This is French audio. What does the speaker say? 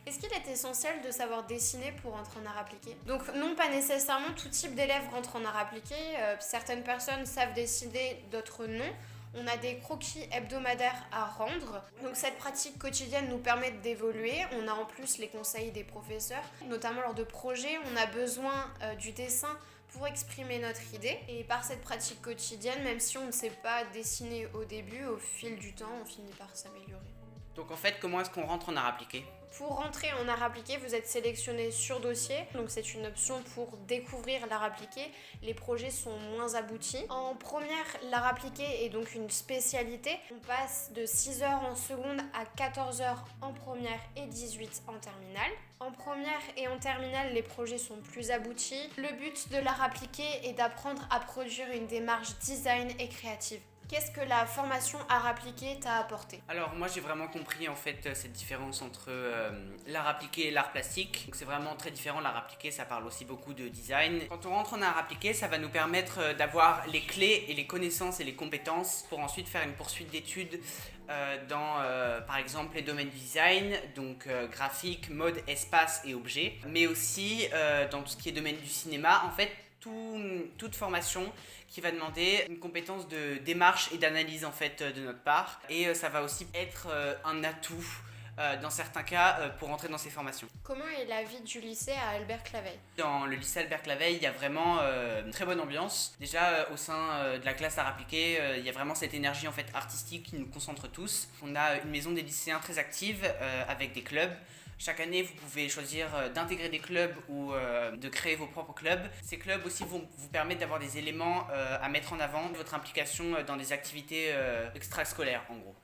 Est-ce qu'il est essentiel de savoir dessiner pour entrer en art appliqué? Donc non, pas nécessairement, tout type d'élèves rentre en art appliqué. Certaines personnes savent dessiner, d'autres non. On a des croquis hebdomadaires à rendre. Donc cette pratique quotidienne nous permet d'évoluer. On a en plus les conseils des professeurs, notamment lors de projets. On a besoin du dessin pour exprimer notre idée. Et par cette pratique quotidienne, même si on ne sait pas dessiner au début, au fil du temps, on finit par s'améliorer. Donc en fait, comment est-ce qu'on rentre en art appliqué? Pour rentrer en art appliqué, vous êtes sélectionné sur dossier, donc c'est une option pour découvrir l'art appliqué. Les projets sont moins aboutis. En première, l'art appliqué est donc une spécialité. On passe de 6 heures en seconde à 14 heures en première et 18 en terminale. En première et en terminale, les projets sont plus aboutis. Le but de l'art appliqué est d'apprendre à produire une démarche design et créative. Qu'est-ce que la formation art appliqué t'a apporté? Alors moi j'ai vraiment compris en fait cette différence entre l'art appliqué et l'art plastique. Donc c'est vraiment très différent. L'art appliqué ça parle aussi beaucoup de design. Quand on rentre en art appliqué, ça va nous permettre d'avoir les clés et les connaissances et les compétences pour ensuite faire une poursuite d'études dans par exemple les domaines du design, donc graphique, mode, espace et objet, mais aussi dans tout ce qui est domaine du cinéma. En fait, toute formation qui va demander une compétence de démarche et d'analyse en fait de notre part, et ça va aussi être un atout dans certains cas pour entrer dans ces formations. Comment est la vie du lycée à Albert Claveil? Dans le lycée Albert Claveil, il y a vraiment une très bonne ambiance. Déjà au sein de la classe art appliqué, il y a vraiment cette énergie en fait artistique qui nous concentre tous. On a une maison des lycéens très active avec des clubs. Chaque année, vous pouvez choisir d'intégrer des clubs ou de créer vos propres clubs. Ces clubs aussi vont vous permettre d'avoir des éléments à mettre en avant de votre implication dans des activités extrascolaires en gros.